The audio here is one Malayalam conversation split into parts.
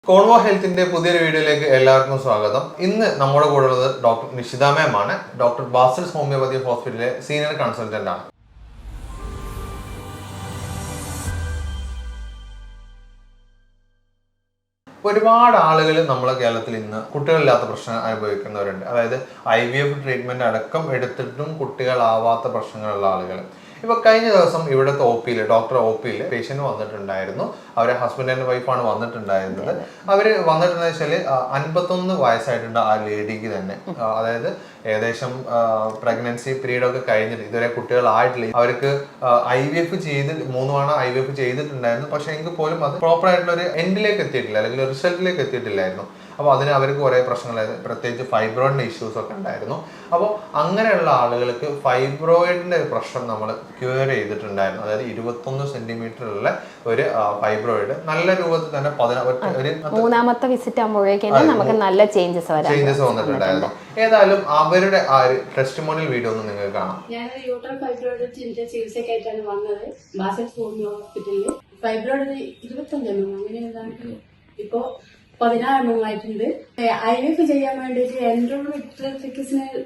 കോൺവോ ഹെൽത്തിന്റെ പുതിയൊരു വീഡിയോയിലേക്ക് എല്ലാവർക്കും സ്വാഗതം. ഇന്ന് നമ്മുടെ കൂടെ ഉള്ളത് ഡോക്ടർ നിഷിത മാം ആണ്. ഡോക്ടർ ബാസിൽസ് ഹോമിയോപതി ഹോസ്പിറ്റലിലെ സീനിയർ കൺസൾട്ടന്റ് ആണ്. ഒരുപാട് ആളുകൾ നമ്മളെ കേരളത്തിൽ ഇന്ന് കുട്ടികളില്ലാത്ത പ്രശ്നം അനുഭവിക്കുന്നവരുണ്ട്. അതായത് IVF ട്രീറ്റ്മെന്റ് അടക്കം എടുത്തിട്ടും കുട്ടികളാവാത്ത പ്രശ്നങ്ങളുള്ള ആളുകൾ. ഇപ്പൊ കഴിഞ്ഞ ദിവസം ഇവിടുത്തെ ഡോക്ടർ OPയിൽ പേഷ്യന്റ് വന്നിട്ടുണ്ടായിരുന്നു. അവരെ ഹസ്ബൻഡ് ആൻഡ് വൈഫാണ് വന്നിട്ടുണ്ടായിരുന്നത്. അവര് വന്നിട്ടുണ്ടെന്ന് വെച്ചാല് 51 വയസ്സായിട്ടുണ്ട് ആ ലേഡിക്ക് തന്നെ. അതായത് ഏകദേശം പ്രഗ്നൻസി പീരീഡ് ഒക്കെ കഴിഞ്ഞിട്ട് ഇതുവരെ കുട്ടികളായിട്ടില്ല. അവർക്ക് IVF ചെയ്ത് 3 തവണ IVF ചെയ്തിട്ടുണ്ടായിരുന്നു. പക്ഷെ എങ്കിൽ പോലും അത് പ്രോപ്പർ ആയിട്ടുള്ള ഒരു എൻഡിലേക്ക് എത്തിയിട്ടില്ല, അല്ലെങ്കിൽ റിസൾട്ടിലേക്ക് എത്തിയിട്ടില്ലായിരുന്നു. അപ്പോൾ അതിന് അവർക്ക് കുറേ പ്രശ്നങ്ങളായിരുന്നു, പ്രത്യേകിച്ച് ഫൈബ്രോയിഡിന്റെ ഇഷ്യൂസ് ഒക്കെ ഉണ്ടായിരുന്നു. അപ്പോൾ അങ്ങനെയുള്ള ആളുകൾക്ക് ഫൈബ്രോയിഡിന്റെ പ്രശ്നം നമ്മൾ ക്യൂർ ചെയ്തിട്ടുണ്ടായിരുന്നു. അതായത് 21 സെന്റിമീറ്ററുള്ള ഒരു ഫൈബ്രോയിഡ് നല്ല രൂപത്തിൽ തന്നെ മൂന്നാമത്തെ വിസിറ്റ് ആകുമ്പോഴേക്കും നമുക്ക് നല്ല ചേഞ്ചസ് വന്നിട്ടുണ്ടായിരുന്നു. ഏതായാലും അവരുടെ ആ ഒരു ടെസ്റ്റിമോണിയൽ വീഡിയോ ഒന്ന് നിങ്ങൾക്ക് കാണാം. ഞാൻ യൂട്രൽ ഫൈബ്രോയിഡിന്റെ ചികിത്സക്കായിട്ടാണ് വന്നത് ബാസിൽസ് ഹോമിയോ ഹോസ്പിറ്റലിൽ. ഫൈബ്രോയിഡ് 25 അങ്ങനെ എന്താണ് ഇപ്പോ 16 ആയിട്ടുണ്ട്. IVF ചെയ്യാൻ വേണ്ടിയിട്ട് എൻഡോമെട്രിയൽ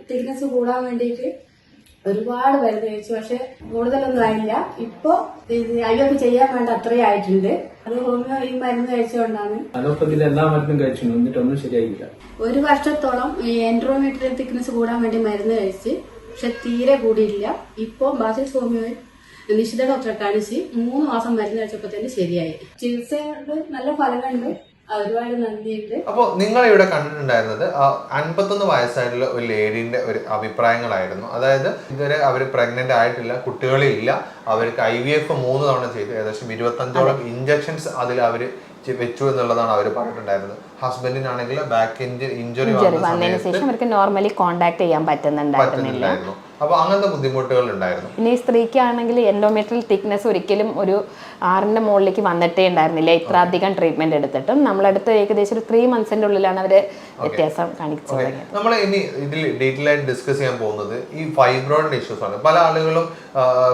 തിക്നെസ് കൂടാൻ വേണ്ടിയിട്ട് ഒരുപാട് മരുന്ന് കഴിച്ചു. പക്ഷെ കൂടുതലൊന്നും ആയില്ല. ഇപ്പൊ IVF ചെയ്യാൻ വേണ്ട അത്രയും ആയിട്ടുണ്ട്. അത് ഹോമിയോ ഈ മരുന്ന് കഴിച്ചുകൊണ്ടാണ്. എല്ലാ മരുന്നും കഴിച്ചു, എന്നിട്ടൊന്നും ശരിയായില്ല. 1 വർഷത്തോളം ഈ എൻഡോമെട്രിയൽ തിക്നെസ് കൂടാൻ വേണ്ടി മരുന്ന് കഴിച്ച്, പക്ഷെ തീരെ കൂടിയില്ല. ഇപ്പൊ ബാസിൽസ് ഹോമിയോയിൽ നിഷിത ഡോക്ടറെ കാണിച്ച് 3 മാസം മരുന്ന് കഴിച്ചപ്പോ തന്നെ ശരിയായി. ചികിത്സയുടെ നല്ല ഫലങ്ങളുണ്ട്. ഒരുപാട് നന്ദിയുണ്ട്. അപ്പോൾ നിങ്ങൾ ഇവിടെ കണ്ടിട്ടുണ്ടായിരുന്നത് 51 വയസ്സായിട്ടുള്ള ഒരു ലേഡീന്റെ ഒരു അഭിപ്രായങ്ങളായിരുന്നു. അതായത് ഇതുവരെ അവർ പ്രഗ്നന്റ് ആയിട്ടില്ല, കുട്ടികളില്ല, അവർക്ക് IVF 3 തവണ ചെയ്തു, ഏകദേശം 25ഓളം ഇഞ്ചക്ഷൻസ് അതിൽ അവര് വെച്ചു എന്നുള്ളതാണ് അവർ പറഞ്ഞിട്ടുണ്ടായിരുന്നത്. ഹസ്ബൻഡിനാണെങ്കിൽ ബാക്ക് ഇഞ്ചുറി വന്നതിന് ശേഷം അവർക്ക് നോർമലി കോണ്ടാക്ട് ചെയ്യാൻ പറ്റുന്നുണ്ടായിരുന്നില്ല. അപ്പൊ അങ്ങനത്തെ ബുദ്ധിമുട്ടുകൾ ഉണ്ടായിരുന്നു. ഇനി സ്ത്രീക്കാണെങ്കിൽ എൻഡോമെട്രിയൽ തിക്നെസ് ഒരിക്കലും ഒരു 6ന്റെ മുകളിലേക്ക് വന്നിട്ടേ ഉണ്ടായിരുന്നില്ല. ഇത്ര അധികം ട്രീറ്റ്മെന്റ് എടുത്തിട്ടും നമ്മളടുത്ത് ഏകദേശം ഒരു 3 മന്ത്സിന്റെ ഉള്ളിലാണ് അവര് വ്യത്യാസം കാണിച്ചു തുടങ്ങിയത്. നമ്മൾ ഇനി ഇതിൽ ഡീറ്റെയിൽ ആയിട്ട് ഡിസ്കസ് ചെയ്യാൻ പോകുന്നത് ഈ ഫൈബ്രോയിഡിന്റെ ഇഷ്യൂസ് ആണ്. പല ആളുകളും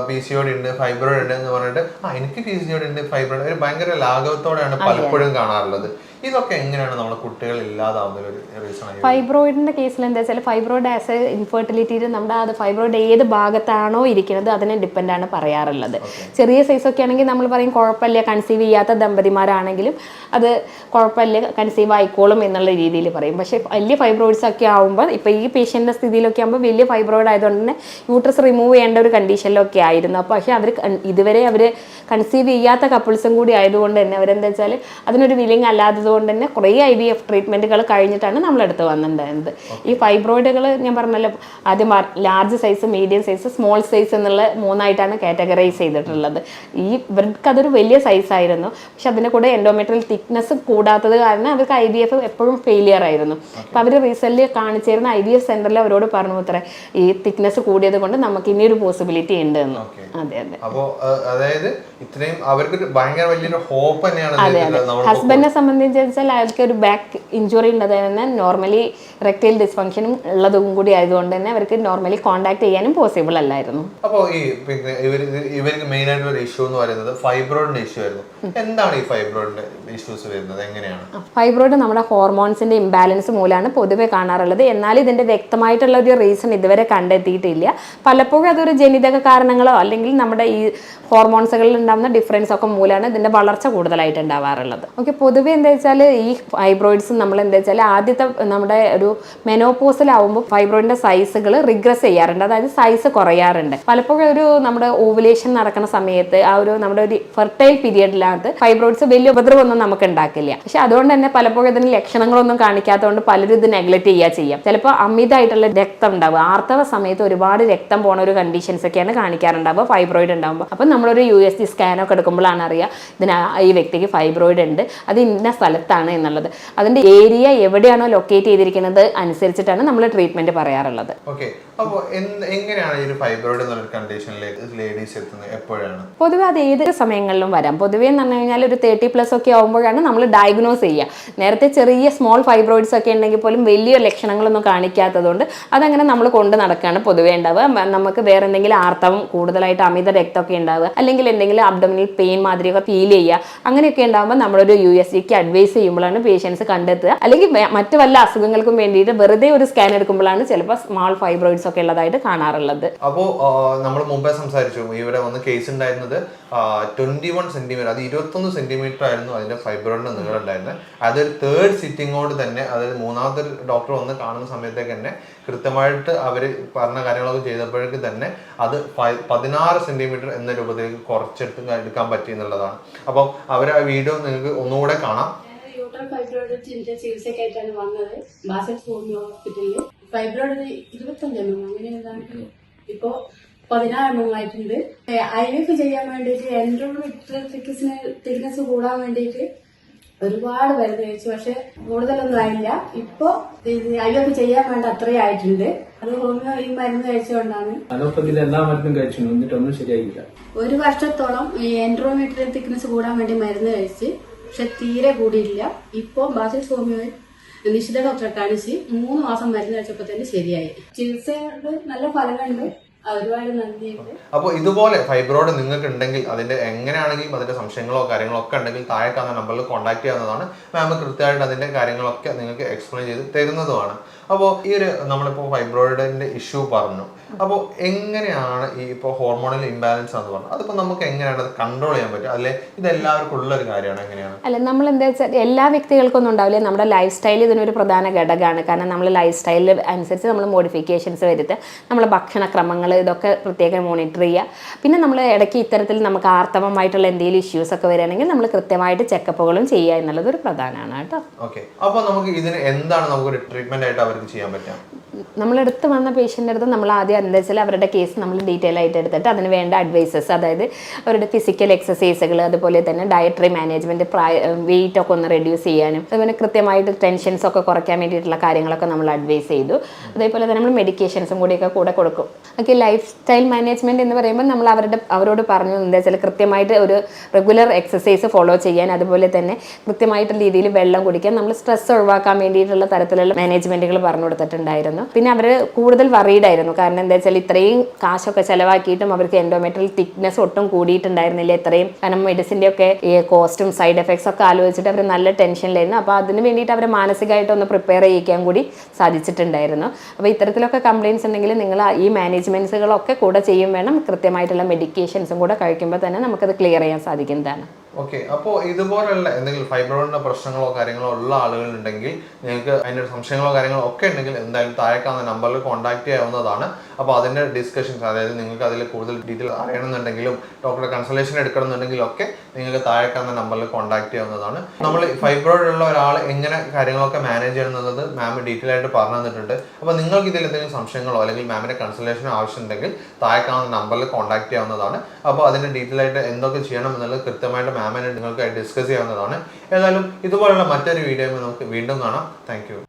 PCOD ഉണ്ട്, ഫൈബ്രോയിഡ് ഉണ്ട് എന്ന് പറഞ്ഞിട്ട് എനിക്ക് PCOD ഉണ്ട്, ഫൈബ്രോയിഡ് ഒരു ഭയങ്കര ലാഘവത്തോടെയാണ് പലപ്പോഴും കാണാറുള്ളത്. ഇതൊക്കെ എങ്ങനെയാണ് നമ്മളെ കുട്ടികൾ ഇല്ലാതാവുന്ന ഒരു റീസൺ? ഫൈബ്രോയിഡിന്റെ കേസിൽ എന്താ വെച്ചാൽ ഫൈബ്രോയിഡ് ആസ് എ ഇൻഫെർട്ടിലിറ്റിയിൽ നമ്മുടെ അത് ഫൈബ്രോയിഡ് ഏത് ഭാഗത്താണോ ഇരിക്കുന്നത് അതിനെ ഡിപ്പെൻഡ് ആണ് പറയാറുള്ളത്. ചെറിയ സൈസ് ഒക്കെ ആണെങ്കിൽ നമ്മൾ പറയും കുഴപ്പമില്ല, കൺസീവ് ചെയ്യാത്ത ദമ്പതിമാരാണെങ്കിലും അത് കുഴപ്പമില്ല, കൺസീവ് ആയിക്കോളും എന്നുള്ള രീതിയിൽ പറയും. പക്ഷേ വലിയ ഫൈബ്രോയിഡ്സ് ഒക്കെ ആകുമ്പോൾ ഇപ്പോൾ ഈ പേഷ്യൻ്റെ സ്ഥിതിയിലൊക്കെ ആകുമ്പോൾ വലിയ ഫൈബ്രോയിഡ് ആയതുകൊണ്ട് തന്നെ യൂട്രസ് റിമൂവ് ചെയ്യേണ്ട ഒരു കണ്ടീഷനിലൊക്കെ ആയിരുന്നു. അപ്പോൾ പക്ഷേ ഇതുവരെ അവർ കൺസീവ് ചെയ്യാത്ത കപ്പിൾസും കൂടി ആയതുകൊണ്ട് തന്നെ അവരെന്താ വെച്ചാൽ അതിനൊരു വില്ലിങ് അല്ലാത്തത് കൊണ്ട് തന്നെ കുറേ IVF ട്രീറ്റ്മെന്റുകൾ കഴിഞ്ഞിട്ടാണ് നമ്മളെടുത്ത് വന്നിട്ടുണ്ടായിരുന്നത്. ഈ ഫൈബ്രോയിഡുകൾ ഞാൻ പറഞ്ഞല്ലോ ആദ്യം large size, medium size, small size എന്നുള്ള 3ആയിട്ടാണ് കാറ്റഗറൈസ് ചെയ്തിട്ടുള്ളത്. ഇവർക്ക് അതൊരു വലിയ സൈസായിരുന്നു. പക്ഷെ അതിൻ്റെ കൂടെ എൻഡോമെട്രിയൽ തിക്നെസ് കൂടാത്തത് കാരണം അവർക്ക് IVF എപ്പോഴും ഫെയിലിയർ ആയിരുന്നു. അപ്പോൾ അവർ റീസെൻ്റ്ലി കാണിച്ചിരുന്ന IVF സെന്ററിൽ അവരോട് പറഞ്ഞു അത്ര ഈ തിക്നെസ് കൂടിയത് കൊണ്ട് നമുക്ക് ഇനിയൊരു പോസിബിലിറ്റി ഉണ്ട് എന്ന്. അതെ അതെ. അപ്പോൾ അതായത് ഇത്രയും അവർക്ക് ഭയങ്കര വലിയൊരു ഹോപ്പ് തന്നെയാണ്. ഹസ്ബൻഡിനെ സംബന്ധിച്ച് അയാൾക്ക് ഒരു ബാക്ക് ഇഞ്ചുറി ഉള്ളത് തന്നെ നോർമലി റെക്ടൈൽ ഡിസ്ഫങ്ഷനും ഉള്ളതും കൂടി ആയതുകൊണ്ട് തന്നെ അവർക്ക് നോർമലി കോണ്ടാക്ട് ചെയ്യാനും പോസിബിൾ അല്ലായിരുന്നു. അപ്പോൾ ഈ പിന്നെ ഇവർക്ക് മെയിൻ ആയിട്ടുള്ള ഒരു ഇഷ്യൂ എന്ന് പറയുന്നത് ഫൈബ്രോയിഡിന്റെ ഇഷ്യൂ ആയിരുന്നു. എന്താണ് ഈ ഫൈബ്രോയിഡിന്റെ ഇഷ്യൂസ് വരുന്നത്, എങ്ങനെയാണ്? ഫൈബ്രോയിഡ് നമ്മുടെ ഹോർമോൺസിന്റെ ഇംബാലൻസ് മൂലമാണ് പൊതുവെ കാണാറുള്ളത്. എന്നാൽ ഇതിന്റെ വ്യക്തമായിട്ടുള്ള ഒരു റീസൺ ഇതുവരെ കണ്ടെത്തിയിട്ടില്ല. പലപ്പോഴും അതൊരു ജനിതക കാരണങ്ങളോ അല്ലെങ്കിൽ നമ്മുടെ ഈ ഹോർമോൺസുകളിൽ ഉണ്ടാകുന്ന ഡിഫറൻസ് ഒക്കെ മൂലമാണ് ഇതിന്റെ വളർച്ച കൂടുതലായിട്ട് ഉണ്ടാവാറുള്ളത്. ഓക്കെ, പൊതുവെ എന്താ വെച്ചാൽ ഈ ഫൈബ്രോയിഡ്സ് നമ്മൾ എന്താ വെച്ചാൽ ആദ്യത്തെ നമ്മുടെ ഒരു മെനോപോസിലാവുമ്പോൾ ഫൈബ്രോയിഡിന്റെ സൈസുകൾ റിഗ്രസ് ചെയ്യാറുണ്ട്, അതായത് സൈസ് കുറയാറുണ്ട്. പലപ്പോഴും ഒരു നമ്മുടെ ഓവുലേഷൻ നടക്കുന്ന സമയത്ത് ആ ഒരു നമ്മുടെ ഒരു ഫെർട്ടൈൽ പീരിയഡിനകത്ത് ഫൈബ്രോയിഡ്സ് വലിയ ഉപദ്രവമൊന്നും നമുക്ക് ഉണ്ടാക്കില്ല. പക്ഷെ അതുകൊണ്ട് തന്നെ പലപ്പോഴും ഇതിന് ലക്ഷണങ്ങളൊന്നും കാണിക്കാത്തതുകൊണ്ട് പലരും ഇത് നെഗ്ലക്ട് ചെയ്യാം. ചിലപ്പോൾ അമിതമായിട്ടുള്ള രക്തം ഉണ്ടാവുക, ആർത്തവ സമയത്ത് ഒരുപാട് രക്തം പോണ ഒരു കണ്ടീഷൻസ് ഒക്കെയാണ് കാണിക്കാറുണ്ടാവുക ഫൈബ്രോയിഡ് ഉണ്ടാകുമ്പോൾ. അപ്പം നമ്മളൊരു USG സ്കാനൊക്കെ എടുക്കുമ്പോഴാണ് അറിയുക ഈ വ്യക്തിക്ക് ഫൈബ്രോയിഡ് ഉണ്ട്, അത് ഇന്ന സ്ഥലത്താണ് എന്നുള്ളത്. അതിന്റെ ഏരിയ എവിടെയാണോ ലൊക്കേറ്റ് ചെയ്തിരിക്കുന്നത് അനുസരിച്ചിട്ടാണ് നമ്മൾ ട്രീറ്റ്മെന്റ് പറയാറുള്ളത്. പൊതുവെ അത് ഏത് സമയങ്ങളിലും വരാം. പൊതുവെ എന്ന് പറഞ്ഞു കഴിഞ്ഞാൽ ഒരു 30+ ഒക്കെ ആകുമ്പോഴാണ് നമ്മൾ ഡയഗ്നോസ് ചെയ്യുക. നേരത്തെ ചെറിയ സ്മോൾ ഫൈബ്രോയിഡ്സ് ഒക്കെ ഉണ്ടെങ്കിൽ പോലും വലിയ ലക്ഷണങ്ങളൊന്നും കാണിക്കാത്തതുകൊണ്ട് അതങ്ങനെ നമ്മൾ കൊണ്ട് നടക്കുകയാണ് പൊതുവേ ഉണ്ടാവുക. നമുക്ക് വേറെ എന്തെങ്കിലും ആർത്തവം കൂടുതലായിട്ട് അമിത രക്തമൊക്കെ ഉണ്ടാവുക, അല്ലെങ്കിൽ എന്തെങ്കിലും അബ്ഡോമിനൽ പെയിൻ മാതിരിയൊക്കെ ഫീൽ ചെയ്യുക, അങ്ങനെയൊക്കെ ഉണ്ടാകുമ്പോൾ നമ്മളൊരു USGക്ക് അഡ്വൈസ് അനലൈസ് ചെയ്യുമ്പോഴാണ് പേഷ്യൻസ് കണ്ടെത്തുക. അല്ലെങ്കിൽ മറ്റു വല്ല അസുഖങ്ങൾക്കും വേണ്ടിയിട്ട് വെറുതെ ഒരു സ്കാൻ എടുക്കുമ്പോഴാണ് ചിലപ്പോൾ സ്മാൾ ഫൈബ്രോയിഡ്സ് ഒക്കെ ഉള്ളതായിട്ട് കാണാറുള്ളത്. അപ്പോൾ നമ്മൾ മുമ്പേ സംസാരിച്ചു ഇവിടെ വന്ന് കേസ് ഉണ്ടായിരുന്നത് 21 സെന്റിമീറ്റർ, അത് 21 സെന്റിമീറ്റർ ആയിരുന്നു അതിന്റെ ഫൈബ്രോയിഡിന്റെ നീളം ഉണ്ടായിരുന്നത്. അതൊരു തേർഡ് സിറ്റിങ്ങോട് തന്നെ, അതായത് മൂന്നാമത്തെ ഡോക്ടർ വന്ന് കാണുന്ന സമയത്തേക്ക് തന്നെ കൃത്യമായിട്ട് അവർ പറഞ്ഞ കാര്യങ്ങളൊക്കെ ചെയ്തപ്പോഴേക്ക് തന്നെ അത് 16 സെന്റിമീറ്റർ എന്ന രൂപത്തിലേക്ക് കുറച്ചെടുത്ത് എടുക്കാൻ പറ്റി എന്നുള്ളതാണ്. അപ്പം അവർ ആ വീഡിയോ നിങ്ങൾക്ക് ഒന്നുകൂടെ കാണാം. യൂട്രൽ ഫൈബ്രോയിഡിന്റെ ചികിത്സക്കായിട്ടാണ് വന്നത് ബാസൽ ഹോമിയോ ഹോസ്പിറ്റലിൽ. ഫൈബ്രോയിഡ് 25 അങ്ങനെ ഏതാണ്ട് ഇപ്പോ 16 ആയിട്ടുണ്ട്. IVF ചെയ്യാൻ വേണ്ടിയിട്ട് എൻഡോമെട്രിയൽ തിക്നെസ് കൂടാൻ വേണ്ടിയിട്ട് ഒരുപാട് മരുന്ന് കഴിച്ചു. പക്ഷെ കൂടുതലൊന്നും ആയില്ല. ഇപ്പൊ IVF ചെയ്യാൻ വേണ്ട അത്രയും ആയിട്ടുണ്ട്. അത് ഹോമിയോ ഈ മരുന്ന് കഴിച്ചുകൊണ്ടാണ്. അലോപ്പതിയിൽ എല്ലാ മരുന്നും കഴിച്ചു എന്നിട്ടൊന്നും ശരിയായില്ല. 1 വർഷത്തോളം ഈ എൻഡോമെട്രിയൽ തിക്നെസ് കൂടാൻ വേണ്ടി മരുന്ന് കഴിച്ച്, പക്ഷെ തീരെ കൂടിയില്ല. ഇപ്പൊ ബാസിൽ ഹോമിയോയിൽ നിശ്ചിത ഡോക്ടറെ കാണിച്ച് 3 മാസം മരുന്ന് കഴിച്ചപ്പോ തന്നെ ശരിയായി. ചികിത്സയുടെ നല്ല ഫലങ്ങളുണ്ട്. ഒരുപാട് നന്ദിയുണ്ട്. അപ്പോൾ ഇതുപോലെ ഫൈബ്രോയിഡ് നിങ്ങൾക്ക് ഉണ്ടെങ്കിൽ അതിന്റെ എങ്ങനെയാണെങ്കിലും അതിന്റെ സംശയങ്ങളോ കാര്യങ്ങളോ ഒക്കെ ഉണ്ടെങ്കിൽ താഴെ കാണുന്ന നമ്പറിൽ കോൺടാക്ട് ചെയ്യാവുന്നതാണ്. മാം കൃത്യമായിട്ട് അതിന്റെ കാര്യങ്ങളൊക്കെ നിങ്ങൾക്ക് എക്സ്പ്ലെയിൻ ചെയ്ത് തരുന്നതുമാണ്. അപ്പോൾ ഈ ഒരു നമ്മളിപ്പോൾ ഫൈബ്രോയിഡിന്റെ ഇഷ്യൂ പറഞ്ഞു. അപ്പോൾ എങ്ങനെയാണ് ഈ ഇപ്പോൾ ഹോർമോണൽ ഇംബാലൻസ് എന്ന് പറഞ്ഞത്, അതിപ്പോൾ നമുക്ക് എങ്ങനെയാണ് അത് കൺട്രോൾ ചെയ്യാൻ പറ്റുക? അല്ലെ ഇത് എല്ലാവർക്കും ഉള്ള ഒരു കാര്യമാണ്? എങ്ങനെയാണ്? അല്ല, നമ്മൾ എന്താ വെച്ചാൽ എല്ലാ വ്യക്തികൾക്കൊന്നും ഉണ്ടാവില്ല. നമ്മുടെ ലൈഫ് സ്റ്റൈൽ ഇതിനൊരു പ്രധാന ഘടകമാണ്. കാരണം നമ്മൾ ലൈഫ് സ്റ്റൈലിൽ അനുസരിച്ച് നമ്മൾ മോഡിഫിക്കേഷൻസ് വരുത്തുക, നമ്മളെ ഭക്ഷണക്രമങ്ങൾ ഇതൊക്കെ പ്രത്യേകം മോണിറ്റർ ചെയ്യുക. പിന്നെ നമ്മൾ ഇടയ്ക്ക് ഇത്തരത്തിൽ നമുക്ക് ആർത്തവമായിട്ടുള്ള എന്തെങ്കിലും ഇഷ്യൂസ് ഒക്കെ വരികയാണെങ്കിൽ നമ്മൾ കൃത്യമായിട്ട് ചെക്കപ്പുകളും ചെയ്യുക എന്നുള്ളത് ഒരു പ്രധാനമാണ് കേട്ടോ. ഓക്കെ, അപ്പോൾ നമുക്ക് ഇതിന് എന്താണ് നമുക്കൊരു ട്രീറ്റ്മെന്റ് ആയിട്ട് അവർക്ക് ചെയ്യാൻ പറ്റുക? നമ്മളെടുത്ത് വന്ന പേഷ്യൻ്റെ അടുത്ത് നമ്മൾ ആദ്യം എന്താ വെച്ചാൽ അവരുടെ കേസ് നമ്മൾ ഡീറ്റെയിൽ ആയിട്ട് എടുത്തിട്ട് അതിന് വേണ്ട അഡ്വൈസസ്, അതായത് അവരുടെ ഫിസിക്കൽ എക്സസൈസുകൾ, അതുപോലെ തന്നെ ഡയറ്ററി മാനേജ്മെൻറ്റ്, വെയിറ്റ് ഒക്കെ ഒന്ന് റെഡ്യൂസ് ചെയ്യാനും അതുപോലെ കൃത്യമായിട്ട് ടെൻഷൻസ് ഒക്കെ കുറയ്ക്കാൻ വേണ്ടിയിട്ടുള്ള കാര്യങ്ങളൊക്കെ നമ്മൾ അഡ്വൈസ് ചെയ്തു. അതേപോലെ തന്നെ നമ്മൾ മെഡിക്കേഷൻസും കൂടിയൊക്കെ കൂടെ കൊടുക്കും. ഓക്കെ, ലൈഫ് സ്റ്റൈൽ മാനേജ്മെൻറ്റ് എന്ന് പറയുമ്പോൾ നമ്മൾ അവരോട് പറഞ്ഞു എന്താ വെച്ചാൽ കൃത്യമായിട്ട് ഒരു റെഗുലർ എക്സസൈസ് ഫോളോ ചെയ്യാൻ, അതുപോലെ തന്നെ കൃത്യമായിട്ടുള്ള രീതിയിൽ വെള്ളം കുടിക്കാൻ, നമ്മൾ സ്ട്രെസ് ഒഴിവാക്കാൻ വേണ്ടിയിട്ടുള്ള തരത്തിലുള്ള മാനേജ്മെൻറ്റുകൾ പറഞ്ഞു കൊടുത്തിട്ടുണ്ടായിരുന്നു. പിന്നെ അവർ കൂടുതൽ വറീഡ് ആയിരുന്നു. കാരണം എന്താ വെച്ചാൽ ഇത്രയും കാശൊക്കെ ചിലവാക്കിയിട്ടും അവർക്ക് എൻഡോമെട്രിയൽ തിക്നെസ് ഒട്ടും കൂടിയിട്ടുണ്ടായിരുന്നില്ല ഇത്രയും. കാരണം മെഡിസിൻ്റെ ഒക്കെ ഈ കോസ്റ്റും സൈഡ് എഫക്ട്സ് ഒക്കെ ആലോചിച്ചിട്ട് അവർ നല്ല ടെൻഷനിലായിരുന്നു. അപ്പോൾ അതിന് വേണ്ടിയിട്ട് അവരെ മാനസികമായിട്ടൊന്ന് പ്രിപ്പയർ ചെയ്യിക്കാൻ കൂടി സാധിച്ചിട്ടുണ്ടായിരുന്നു. അപ്പോൾ ഇത്തരത്തിലൊക്കെ കംപ്ലയിൻസ് ഉണ്ടെങ്കിൽ നിങ്ങൾ ഈ മാനേജ്മെൻറ്റ്സുകളൊക്കെ കൂടെ ചെയ്യും വേണം. കൃത്യമായിട്ടുള്ള മെഡിക്കേഷൻസും കൂടെ കഴിക്കുമ്പോൾ തന്നെ നമുക്കത് ക്ലിയർ ചെയ്യാൻ സാധിക്കുന്നതാണ്. ഓക്കെ, അപ്പോൾ ഇതുപോലുള്ള എന്തെങ്കിലും ഫൈബ്രോയിഡിന്റെ പ്രശ്നങ്ങളോ കാര്യങ്ങളോ ഉള്ള ആളുകളുണ്ടെങ്കിൽ, നിങ്ങൾക്ക് അതിൻ്റെ സംശയങ്ങളോ കാര്യങ്ങളോ ഒക്കെ ഉണ്ടെങ്കിൽ എന്തായാലും താഴേക്കാവുന്ന നമ്പറിൽ കോൺടാക്ട് ചെയ്യാവുന്നതാണ്. അപ്പോൾ അതിൻ്റെ ഡിസ്കഷൻസ്, അതായത് നിങ്ങൾക്ക് അതിൽ കൂടുതൽ ഡീറ്റെയിൽ അറിയണമെന്നുണ്ടെങ്കിലും ഡോക്ടറെ കൺസൾട്ടേഷൻ എടുക്കണമെന്നുണ്ടെങ്കിലും ഒക്കെ നിങ്ങൾക്ക് താഴേക്കാവുന്ന നമ്പറിൽ കോൺടാക്ട് ചെയ്യാവുന്നതാണ്. നമ്മൾ ഫൈബ്രോയിഡ് ഉള്ള ഒരാൾ എങ്ങനെ കാര്യങ്ങളൊക്കെ മാനേജ് ചെയ്യണമെന്നത് മാം ഡീറ്റെയിൽ ആയിട്ട് പറഞ്ഞു തന്നിട്ടുണ്ട്. അപ്പോൾ നിങ്ങൾക്ക് ഇതിൽ എന്തെങ്കിലും സംശയങ്ങളോ അല്ലെങ്കിൽ മാമിൻ്റെ കൺസൾട്ടേഷനോ ആവശ്യമുണ്ടെങ്കിൽ താഴേക്കാവുന്ന നമ്പറിൽ കോൺടാക്ട് ചെയ്യാവുന്നതാണ്. അപ്പോൾ അതിൻ്റെ ഡീറ്റെയിൽ ആയിട്ട് എന്തൊക്കെ ചെയ്യണം എന്നുള്ളത് കൃത്യമായിട്ട് മാമിനെ നിങ്ങൾക്ക് ഡിസ്കസ് ചെയ്യാവുന്നതാണ്. ഏതായാലും ഇതുപോലുള്ള മറ്റൊരു വീഡിയോയിൽ നമുക്ക് വീണ്ടും കാണാം. Thank you.